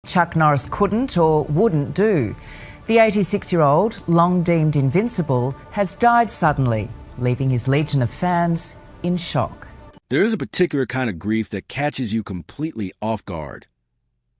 Chuck Norris couldn't or wouldn't do. The 86-year-old, long deemed invincible, has died suddenly, leaving his legion of fans in shock. There is a particular kind of grief that catches you completely off guard.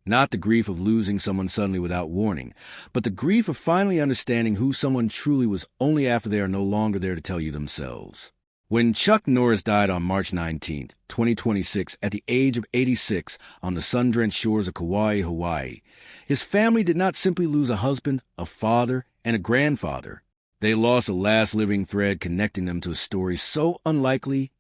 Not the grief of losing someone suddenly without warning, but the grief of finally understanding who someone truly was only after they are no longer there to tell you themselves. When Chuck Norris died on March 19, 2026, at the age of 86 on the sun-drenched shores of Kauai, Hawaii, his family did not simply lose a husband, a father, and a grandfather. They lost the last living thread connecting them to a story so unlikely,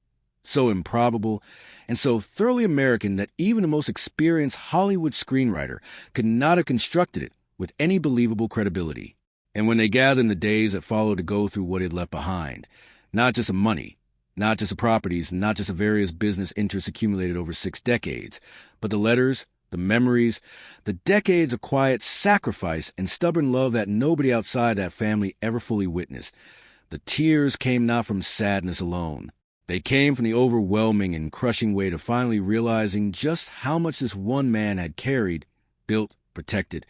so improbable, and so thoroughly American that even the most experienced Hollywood screenwriter could not have constructed it with any believable credibility. And when they gathered in the days that followed to go through what he had left behind, not just the money, not just the properties, not just the various business interests accumulated over 6 decades, but the letters, the memories, the decades of quiet sacrifice and stubborn love that nobody outside that family ever fully witnessed. The tears came not from sadness alone. They came from the overwhelming and crushing weight of finally realizing just how much this one man had carried, built, protected,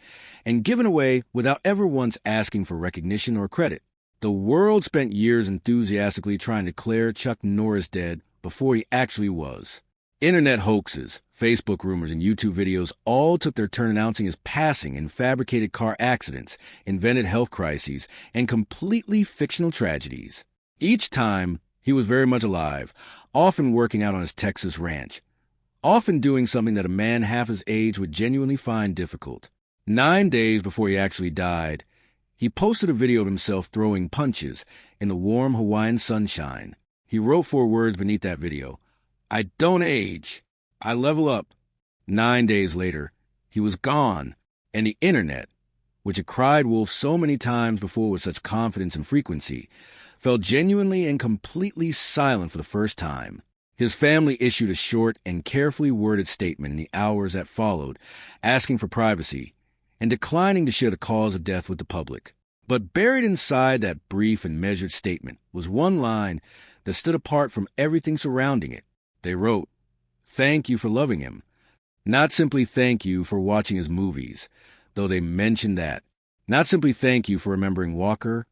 and given away without ever once asking for recognition or credit. The world spent years enthusiastically trying to declare Chuck Norris dead before he actually was. Internet hoaxes, Facebook rumors, and YouTube videos all took their turn announcing his passing in fabricated car accidents, invented health crises, and completely fictional tragedies. Each time, he was very much alive, often working out on his Texas ranch, often doing something that a man half his age would genuinely find difficult. 9 days before he actually died, he posted a video of himself throwing punches in the warm Hawaiian sunshine. He wrote 4 words beneath that video: "I don't age. I level up." 9 days later, he was gone, and the internet, which had cried wolf so many times before with such confidence and frequency, fell genuinely and completely silent for the first time. His family issued a short and carefully worded statement in the hours that followed, asking for privacy and declining to share the cause of death with the public. But buried inside that brief and measured statement was one line that stood apart from everything surrounding it. They wrote, "Thank you for loving him." Not simply thank you for watching his movies, though they mentioned that. Not simply thank you for remembering Walker,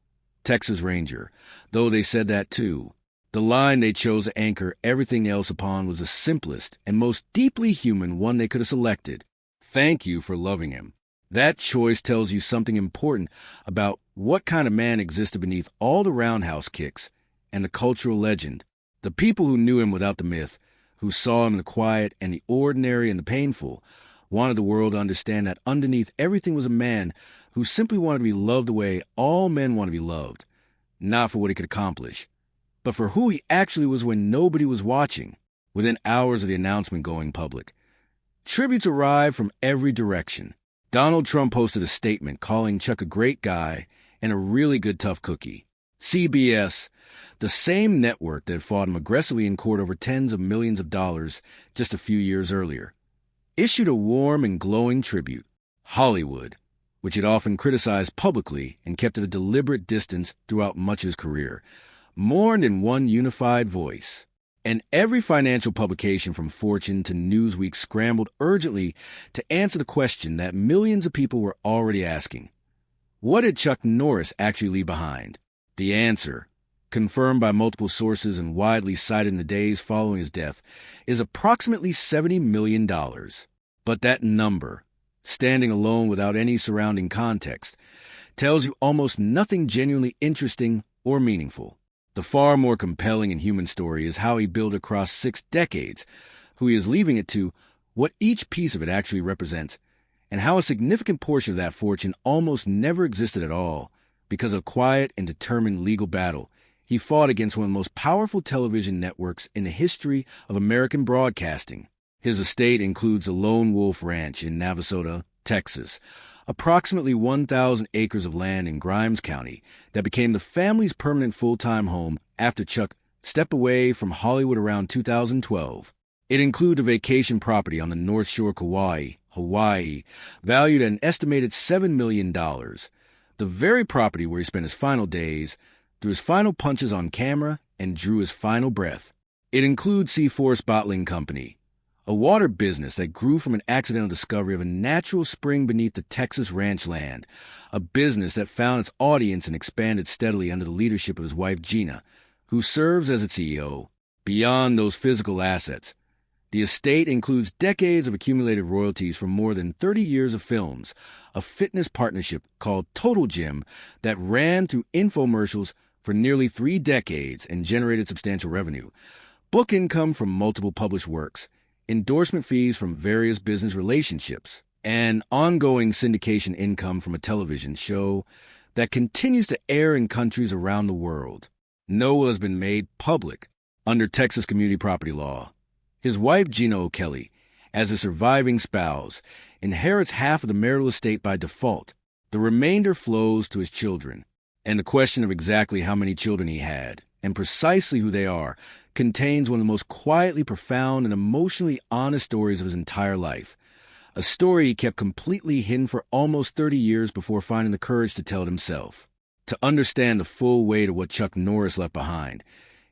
Texas Ranger, though they said that too. The line they chose to anchor everything else upon was the simplest and most deeply human one they could have selected. Thank you for loving him. That choice tells you something important about what kind of man existed beneath all the roundhouse kicks and the cultural legend. The people who knew him without the myth, who saw him in the quiet and the ordinary and the painful, wanted the world to understand that underneath everything was a man who simply wanted to be loved the way all men want to be loved, not for what he could accomplish, but for who he actually was when nobody was watching. Within hours of the announcement going public, tributes arrived from every direction. Donald Trump posted a statement calling Chuck a great guy and a really good tough cookie. CBS, the same network that fought him aggressively in court over tens of millions of dollars just a few years earlier, issued a warm and glowing tribute. Hollywood, which it often criticized publicly and kept at a deliberate distance throughout much of his career, mourned in one unified voice. And every financial publication from Fortune to Newsweek scrambled urgently to answer the question that millions of people were already asking. What did Chuck Norris actually leave behind? The answer, confirmed by multiple sources and widely cited in the days following his death, is approximately $70 million. But that number, standing alone without any surrounding context, tells you almost nothing genuinely interesting or meaningful. The far more compelling and human story is how he built across 6 decades, who he is leaving it to, what each piece of it actually represents, and how a significant portion of that fortune almost never existed at all because of quiet and determined legal battle he fought against one of the most powerful television networks in the history of American broadcasting. His estate includes a Lone Wolf Ranch in Navasota, Texas, approximately 1,000 acres of land in Grimes County that became the family's permanent full-time home after Chuck stepped away from Hollywood around 2012. It included a vacation property on the North Shore of Kauai, Hawaii, valued at an estimated $7 million, the very property where he spent his final days, threw his final punches on camera, and drew his final breath. It includes Seaforth Bottling Company, a water business that grew from an accidental discovery of a natural spring beneath the Texas ranch land, a business that found its audience and expanded steadily under the leadership of his wife Gina, who serves as its CEO. Beyond those physical assets, the estate includes decades of accumulated royalties from more than 30 years of films, a fitness partnership called Total Gym that ran through infomercials for nearly 3 decades and generated substantial revenue, book income from multiple published works, endorsement fees from various business relationships, and ongoing syndication income from a television show that continues to air in countries around the world. No will has been made public under Texas community property law. His wife, Gina O'Kelly, as a surviving spouse, inherits half of the marital estate by default. The remainder flows to his children, and the question of exactly how many children he had, and precisely who they are, contains one of the most quietly profound and emotionally honest stories of his entire life. A story he kept completely hidden for almost 30 years before finding the courage to tell it himself. To understand the full weight of what Chuck Norris left behind,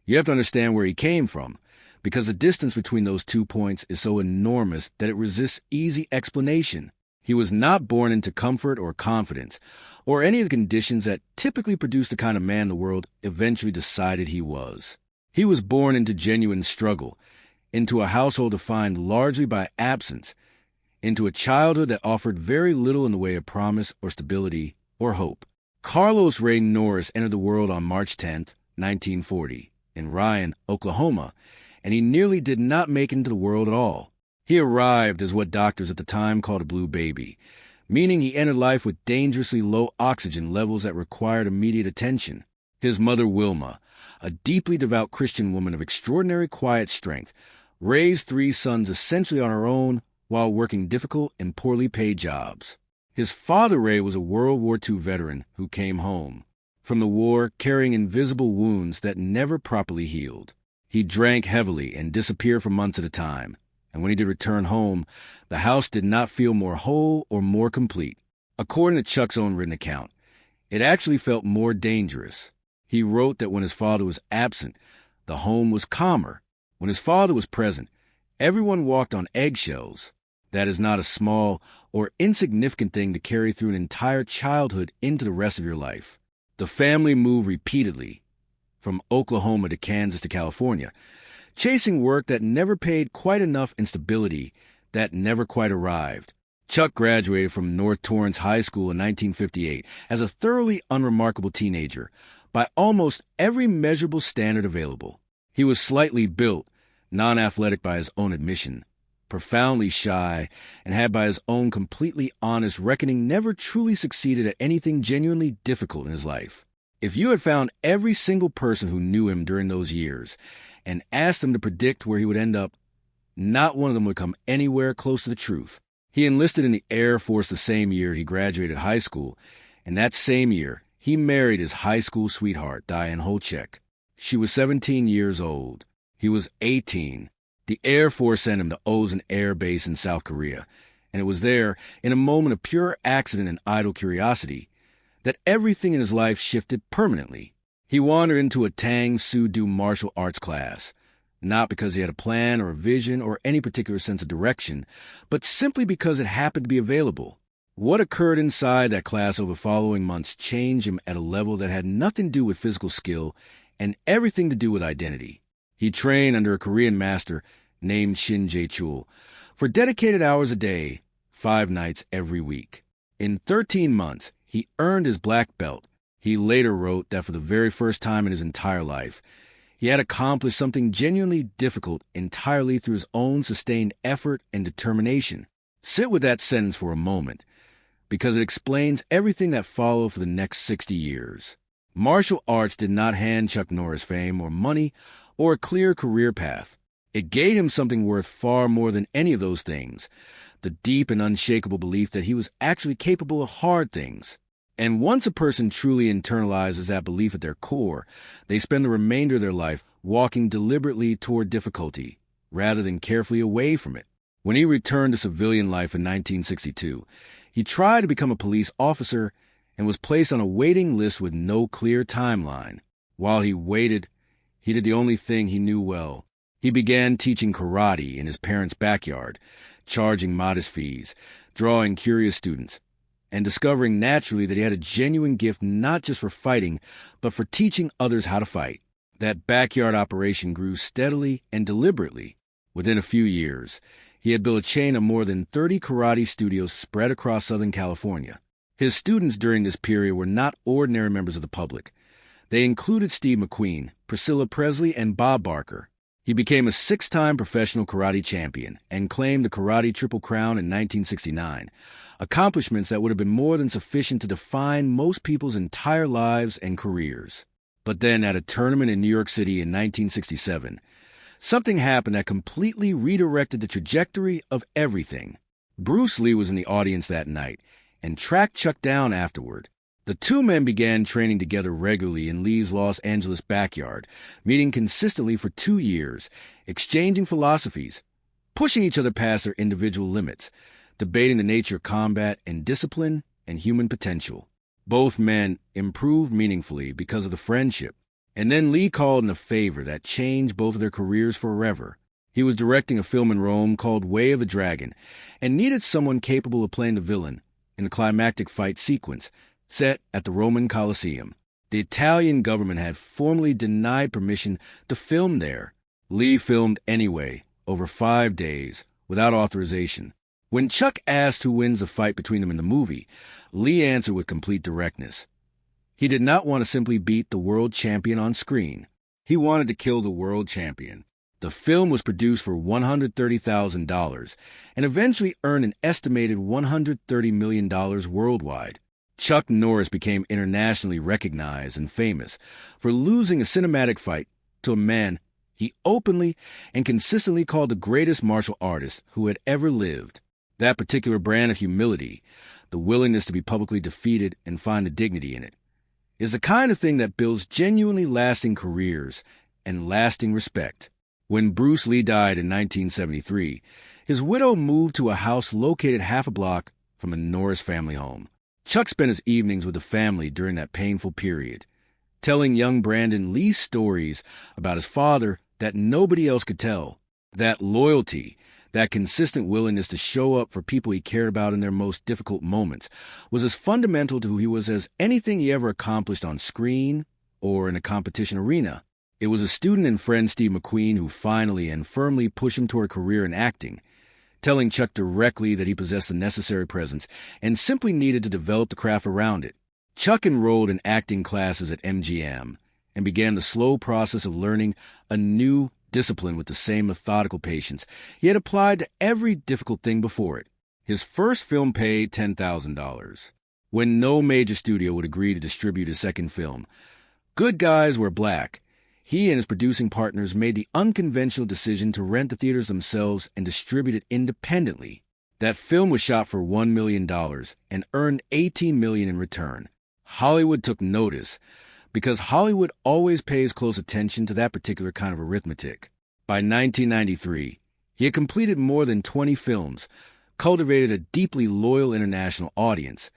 you have to understand where he came from, because the distance between those 2 points is so enormous that it resists easy explanation. He was not born into comfort or confidence, or any of the conditions that typically produce the kind of man the world eventually decided he was. He was born into genuine struggle, into a household defined largely by absence, into a childhood that offered very little in the way of promise or stability or hope. Carlos Ray Norris entered the world on March 10, 1940, in Ryan, Oklahoma, and he nearly did not make it into the world at all. He arrived as what doctors at the time called a blue baby, meaning he entered life with dangerously low oxygen levels that required immediate attention. His mother, Wilma, a deeply devout Christian woman of extraordinary quiet strength, raised 3 sons essentially on her own while working difficult and poorly paid jobs. His father, Ray, was a World War II veteran who came home from the war carrying invisible wounds that never properly healed. He drank heavily and disappeared for months at a time, and when he did return home, the house did not feel more whole or more complete. According to Chuck's own written account, it actually felt more dangerous. He wrote that when his father was absent, the home was calmer. When his father was present, everyone walked on eggshells. That is not a small or insignificant thing to carry through an entire childhood into the rest of your life. The family moved repeatedly, from Oklahoma to Kansas to California, chasing work that never paid quite enough and stability that never quite arrived. Chuck graduated from North Torrance High School in 1958 as a thoroughly unremarkable teenager by almost every measurable standard available. He was slightly built, non-athletic by his own admission, profoundly shy, and had by his own completely honest reckoning never truly succeeded at anything genuinely difficult in his life. If you had found every single person who knew him during those years and asked them to predict where he would end up, not one of them would come anywhere close to the truth. He enlisted in the Air Force the same year he graduated high school, and that same year, he married his high school sweetheart, Diane Holchek. She was 17 years old. He was 18. The Air Force sent him to Osan Air Base in South Korea, and it was there, in a moment of pure accident and idle curiosity, that everything in his life shifted permanently. He wandered into a Tang Soo Do martial arts class, not because he had a plan or a vision or any particular sense of direction, but simply because it happened to be available. What occurred inside that class over following months changed him at a level that had nothing to do with physical skill and everything to do with identity. He trained under a Korean master named Shin Jae-chul for dedicated hours a day, 5 nights every week. In 13 months, he earned his black belt. He later wrote that for the very first time in his entire life, he had accomplished something genuinely difficult entirely through his own sustained effort and determination. Sit with that sentence for a moment, because it explains everything that followed for the next 60 years. Martial arts did not hand Chuck Norris fame or money or a clear career path. It gave him something worth far more than any of those things, the deep and unshakable belief that he was actually capable of hard things. And once a person truly internalizes that belief at their core, they spend the remainder of their life walking deliberately toward difficulty, rather than carefully away from it. When he returned to civilian life in 1962, he tried to become a police officer and was placed on a waiting list with no clear timeline. While he waited, he did the only thing he knew well. He began teaching karate in his parents' backyard, charging modest fees, drawing curious students, and discovering naturally that he had a genuine gift not just for fighting, but for teaching others how to fight. That backyard operation grew steadily and deliberately. Within a few years, he had built a chain of more than 30 karate studios spread across Southern California. His students during this period were not ordinary members of the public. They included Steve McQueen, Priscilla Presley, and Bob Barker. He became a 6-time professional karate champion and claimed the Karate Triple Crown in 1969, accomplishments that would have been more than sufficient to define most people's entire lives and careers. But then, at a tournament in New York City in 1967, something happened that completely redirected the trajectory of everything. Bruce Lee was in the audience that night and tracked Chuck down afterward. The two men began training together regularly in Lee's Los Angeles backyard, meeting consistently for 2 years, exchanging philosophies, pushing each other past their individual limits, debating the nature of combat and discipline and human potential. Both men improved meaningfully because of the friendship. And then Lee called in a favor that changed both of their careers forever. He was directing a film in Rome called Way of the Dragon and needed someone capable of playing the villain in the climactic fight sequence set at the Roman Colosseum. The Italian government had formally denied permission to film there. Lee filmed anyway, over 5 days, without authorization. When Chuck asked who wins the fight between them in the movie, Lee answered with complete directness. He did not want to simply beat the world champion on screen. He wanted to kill the world champion. The film was produced for $130,000 and eventually earned an estimated $130 million worldwide. Chuck Norris became internationally recognized and famous for losing a cinematic fight to a man he openly and consistently called the greatest martial artist who had ever lived. That particular brand of humility, the willingness to be publicly defeated and find the dignity in it, is the kind of thing that builds genuinely lasting careers and lasting respect. When Bruce Lee died in 1973, his widow moved to a house located half a block from the Norris family home. Chuck spent his evenings with the family during that painful period, telling young Brandon Lee stories about his father that nobody else could tell. That loyalty, that consistent willingness to show up for people he cared about in their most difficult moments, was as fundamental to who he was as anything he ever accomplished on screen or in a competition arena. It was a student and friend, Steve McQueen, who finally and firmly pushed him toward a career in acting, telling Chuck directly that he possessed the necessary presence and simply needed to develop the craft around it. Chuck enrolled in acting classes at MGM and began the slow process of learning a new discipline with the same methodical patience he had applied to every difficult thing before it. His first film paid $10,000. When no major studio would agree to distribute his second film, Good Guys Wear Black, he and his producing partners made the unconventional decision to rent the theaters themselves and distribute it independently. That film was shot for $1 million and earned $18 million in return. Hollywood took notice because Hollywood always pays close attention to that particular kind of arithmetic. By 1993, he had completed more than 20 films, cultivated a deeply loyal international audience,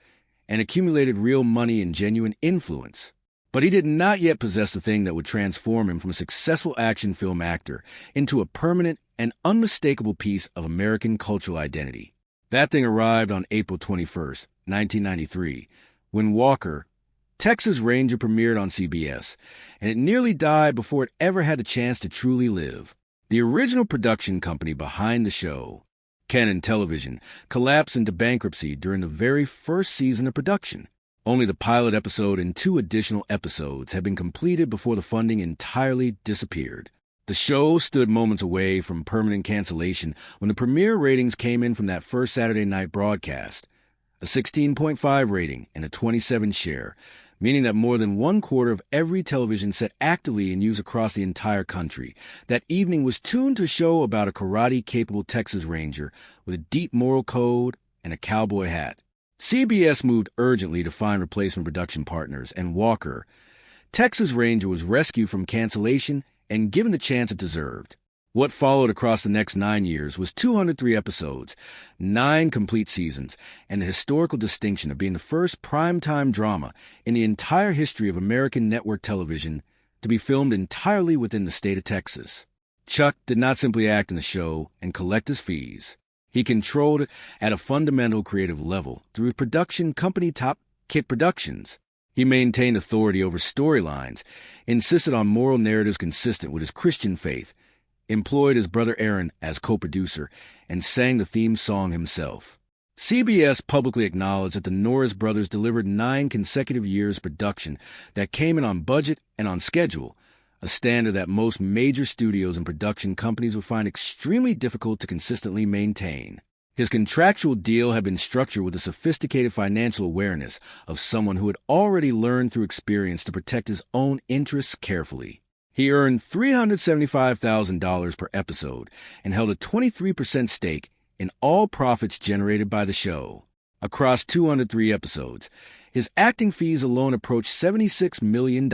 and accumulated real money and genuine influence. But he did not yet possess the thing that would transform him from a successful action film actor into a permanent and unmistakable piece of American cultural identity. That thing arrived on April 21st, 1993, when Walker, Texas Ranger, premiered on CBS, and it nearly died before it ever had the chance to truly live. The original production company behind the show, Canon Television, collapsed into bankruptcy during the very first season of production. Only the pilot episode and 2 additional episodes had been completed before the funding entirely disappeared. The show stood moments away from permanent cancellation when the premiere ratings came in from that first Saturday night broadcast. A 16.5 rating and a 27 share, meaning that more than 1/4 of every television set actively in use across the entire country that evening was tuned to a show about a karate-capable Texas Ranger with a deep moral code and a cowboy hat. CBS moved urgently to find replacement production partners, and Walker, Texas Ranger, was rescued from cancellation and given the chance it deserved. What followed across the next 9 years was 203 episodes, 9 complete seasons, and the historical distinction of being the first primetime drama in the entire history of American network television to be filmed entirely within the state of Texas. Chuck did not simply act in the show and collect his fees. He controlled it at a fundamental creative level through his production company Top Kit Productions. He maintained authority over storylines, insisted on moral narratives consistent with his Christian faith, employed his brother Aaron as co-producer, and sang the theme song himself. CBS publicly acknowledged that the Norris brothers delivered 9 consecutive years of production that came in on budget and on schedule, a standard that most major studios and production companies would find extremely difficult to consistently maintain. His contractual deal had been structured with a sophisticated financial awareness of someone who had already learned through experience to protect his own interests carefully. He earned $375,000 per episode and held a 23% stake in all profits generated by the show. Across 203 episodes, his acting fees alone approached $76 million.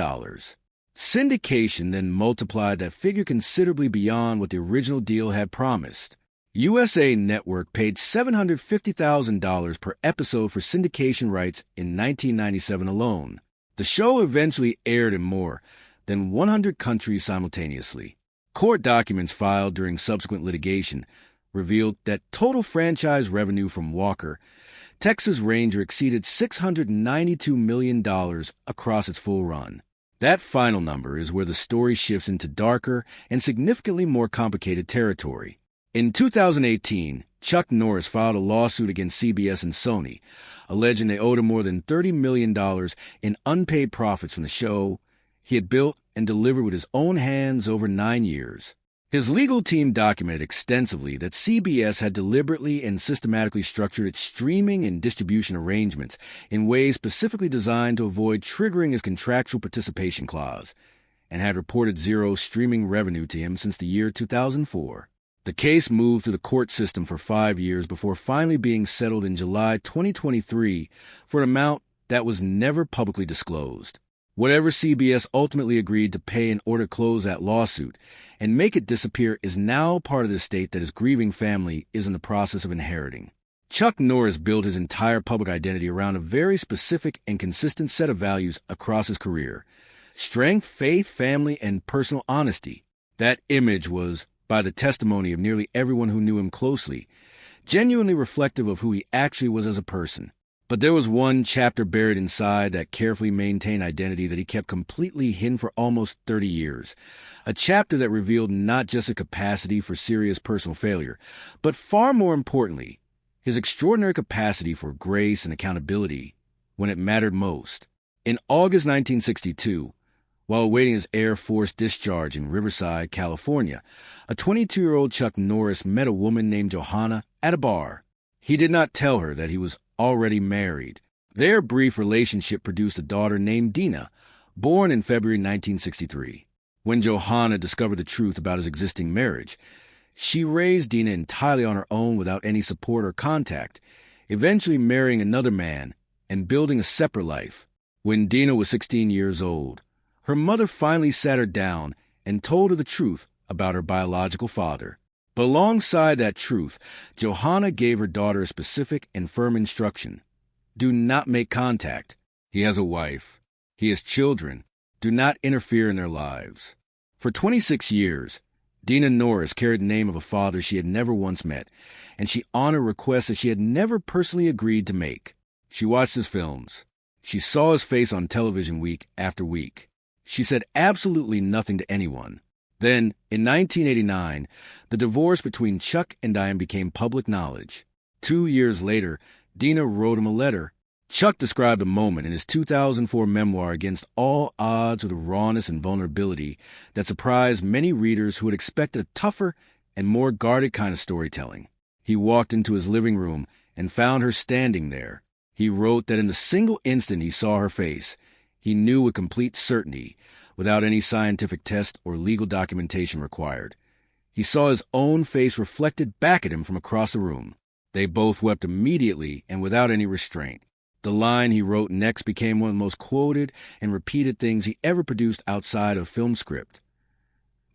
Syndication then multiplied that figure considerably beyond what the original deal had promised. USA Network paid $750,000 per episode for syndication rights in 1997 alone. The show eventually aired in more than 100 countries simultaneously. Court documents filed during subsequent litigation revealed that total franchise revenue from Walker, Texas Ranger, exceeded $692 million across its full run. That final number is where the story shifts into darker and significantly more complicated territory. In 2018, Chuck Norris filed a lawsuit against CBS and Sony, alleging they owed him more than $30 million in unpaid profits from the show he had built and delivered with his own hands over 9 years. His legal team documented extensively that CBS had deliberately and systematically structured its streaming and distribution arrangements in ways specifically designed to avoid triggering his contractual participation clause, and had reported zero streaming revenue to him since the year 2004. The case moved through the court system for 5 years before finally being settled in July 2023 for an amount that was never publicly disclosed. Whatever CBS ultimately agreed to pay in order to close that lawsuit and make it disappear is now part of the estate that his grieving family is in the process of inheriting. Chuck Norris built his entire public identity around a very specific and consistent set of values across his career: strength, faith, family, and personal honesty. That image was, by the testimony of nearly everyone who knew him closely, genuinely reflective of who he actually was as a person. But there was one chapter buried inside that carefully maintained identity that he kept completely hidden for almost 30 years. A chapter that revealed not just a capacity for serious personal failure, but far more importantly, his extraordinary capacity for grace and accountability when it mattered most. In August 1962, while awaiting his Air Force discharge in Riverside, California, a 22-year-old Chuck Norris met a woman named Johanna at a bar. He did not tell her that he was already married. Their brief relationship produced a daughter named Dina, born in February 1963. When Johanna discovered the truth about his existing marriage, she raised Dina entirely on her own without any support or contact, eventually marrying another man and building a separate life. When Dina was 16 years old, her mother finally sat her down and told her the truth about her biological father. But alongside that truth, Johanna gave her daughter a specific and firm instruction: do not make contact. He has a wife. He has children. Do not interfere in their lives. For 26 years, Dina Norris carried the name of a father she had never once met, and she honored requests that she had never personally agreed to make. She watched his films. She saw his face on television week after week. She said absolutely nothing to anyone. Then, in 1989, the divorce between Chuck and Diane became public knowledge. 2 years later, Dina wrote him a letter. Chuck described a moment in his 2004 memoir Against All Odds with a rawness and vulnerability that surprised many readers who had expected a tougher and more guarded kind of storytelling. He walked into his living room and found her standing there. He wrote that in the single instant he saw her face, he knew with complete certainty, without any scientific test or legal documentation required. He saw his own face reflected back at him from across the room. They both wept immediately and without any restraint. The line he wrote next became one of the most quoted and repeated things he ever produced outside of film script.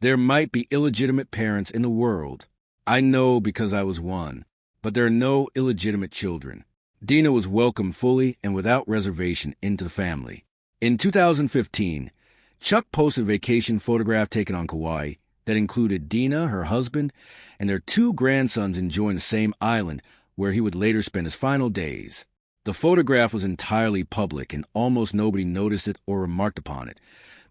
There might be illegitimate parents in the world. I know because I was one. But there are no illegitimate children. Dina was welcomed fully and without reservation into the family. In 2015, Chuck posted a vacation photograph taken on Kauai that that included Dina, her husband, and their 2 grandsons enjoying the same island where he would later spend his final days. The photograph was entirely public, and almost nobody noticed it or remarked upon it,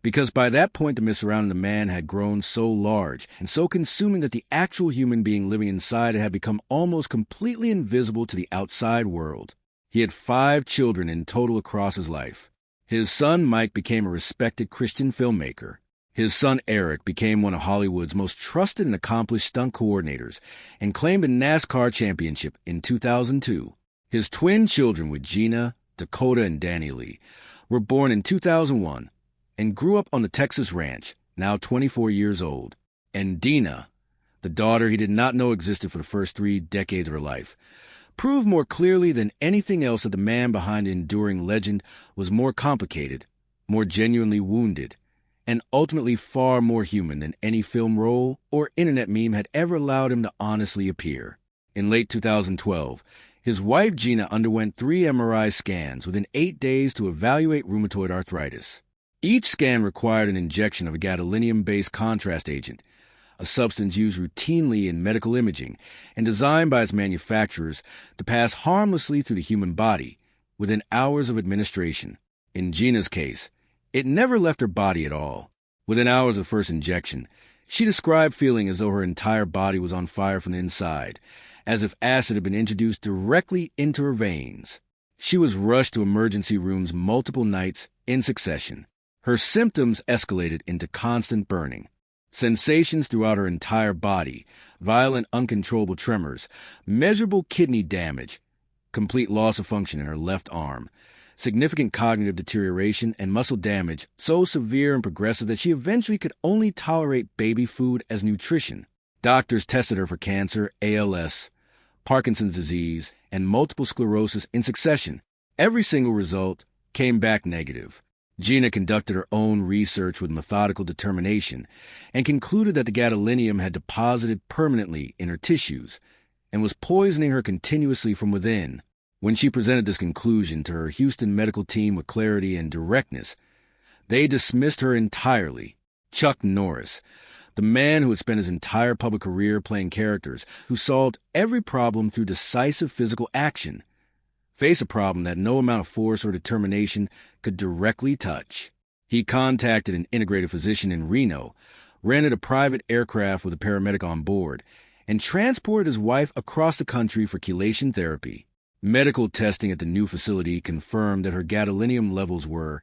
because by that point the mist surrounding the man had grown so large and so consuming that the actual human being living inside it had become almost completely invisible to the outside world. He had 5 children in total across his life. His son Mike became a respected Christian filmmaker. His son Eric became one of Hollywood's most trusted and accomplished stunt coordinators and claimed a NASCAR championship in 2002. His twin children with Gina, Dakota, and Danny Lee were born in 2001 and grew up on the Texas ranch, now 24 years old. And Dina, the daughter he did not know existed for the first 3 decades of her life, proved more clearly than anything else that the man behind the enduring legend was more complicated, more genuinely wounded, and ultimately far more human than any film role or internet meme had ever allowed him to honestly appear. In late 2012, his wife Gina underwent 3 MRI scans within 8 days to evaluate rheumatoid arthritis. Each scan required an injection of a gadolinium-based contrast agent, a substance used routinely in medical imaging and designed by its manufacturers to pass harmlessly through the human body within hours of administration. In Gina's case, it never left her body at all. Within hours of the first injection, she described feeling as though her entire body was on fire from the inside, as if acid had been introduced directly into her veins. She was rushed to emergency rooms multiple nights in succession. Her symptoms escalated into constant burning, sensations throughout her entire body, violent uncontrollable tremors, measurable kidney damage, complete loss of function in her left arm, significant cognitive deterioration, and muscle damage so severe and progressive that she eventually could only tolerate baby food as nutrition. Doctors tested her for cancer, ALS, Parkinson's disease, and multiple sclerosis in succession. Every single result came back negative. Gina conducted her own research with methodical determination and concluded that the gadolinium had deposited permanently in her tissues and was poisoning her continuously from within. When she presented this conclusion to her Houston medical team with clarity and directness, they dismissed her entirely. Chuck Norris, the man who had spent his entire public career playing characters who solved every problem through decisive physical action, faced a problem that no amount of force or determination could directly touch. He contacted an integrative physician in Reno, rented a private aircraft with a paramedic on board, and transported his wife across the country for chelation therapy. Medical testing at the new facility confirmed that her gadolinium levels were,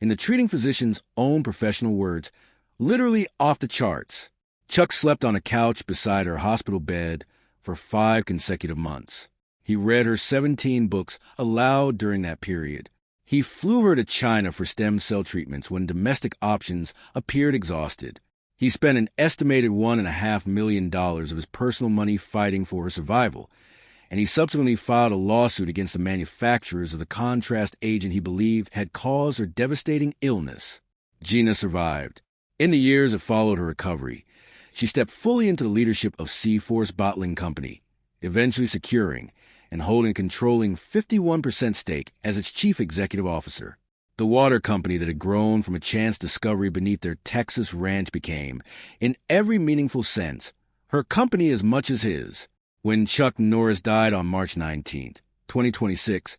in the treating physician's own professional words, literally off the charts. Chuck slept on a couch beside her hospital bed for 5 consecutive months. He read her 17 books aloud during that period. He flew her to China for stem cell treatments when domestic options appeared exhausted. He spent an estimated $1.5 million of his personal money fighting for her survival, and he subsequently filed a lawsuit against the manufacturers of the contrast agent he believed had caused her devastating illness. Gina survived. In the years that followed her recovery, she stepped fully into the leadership of C-Force Bottling Company, eventually securing and holding a controlling 51% stake as its chief executive officer. The water company that had grown from a chance discovery beneath their Texas ranch became, in every meaningful sense, her company as much as his. When Chuck Norris died on March 19, 2026,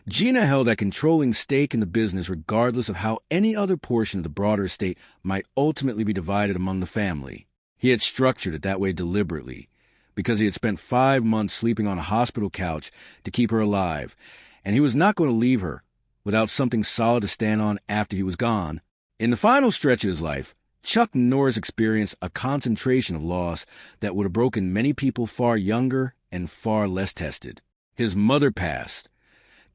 Gina held a controlling stake in the business regardless of how any other portion of the broader estate might ultimately be divided among the family. He had structured it that way deliberately, because he had spent 5 months sleeping on a hospital couch to keep her alive, and he was not going to leave her without something solid to stand on after he was gone. In the final stretch of his life, Chuck Norris experienced a concentration of loss that would have broken many people far younger and far less tested. His mother passed,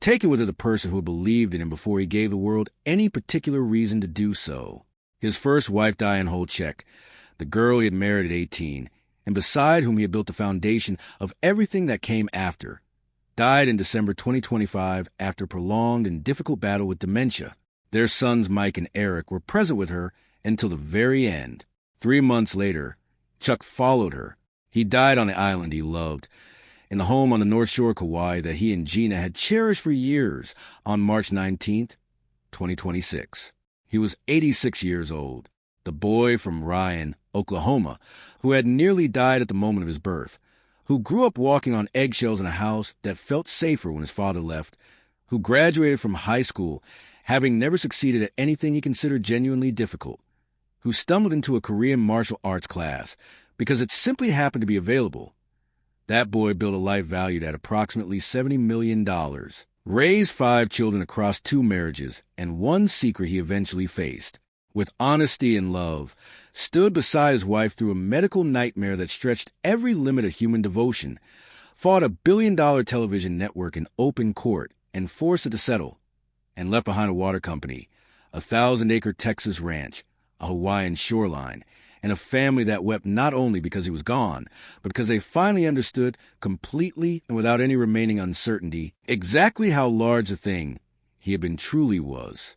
taken with her the person who had believed in him before he gave the world any particular reason to do so. His first wife died in Holchek, the girl he had married at 18, and beside whom he had built the foundation of everything that came after, died in December 2025 after a prolonged and difficult battle with dementia. Their sons Mike and Eric were present with her until the very end. 3 months later, Chuck followed her. He died on the island he loved, in the home on the North Shore of Kauai that he and Gina had cherished for years, on March 19, 2026. He was 86 years old. the boy from Ryan, Oklahoma, who had nearly died at the moment of his birth, who grew up walking on eggshells in a house that felt safer when his father left, who graduated from high school having never succeeded at anything he considered genuinely difficult, who stumbled into a Korean martial arts class because it simply happened to be available. That boy built a life valued at approximately $70 million, raised 5 children across 2 marriages, and one secret he eventually faced. With honesty and love, stood beside his wife through a medical nightmare that stretched every limit of human devotion, fought a billion-dollar television network in open court and forced it to settle, and left behind a water company, a 1,000-acre Texas ranch, a Hawaiian shoreline, and a family that wept not only because he was gone, but because they finally understood completely and without any remaining uncertainty exactly how large a thing he had been truly was.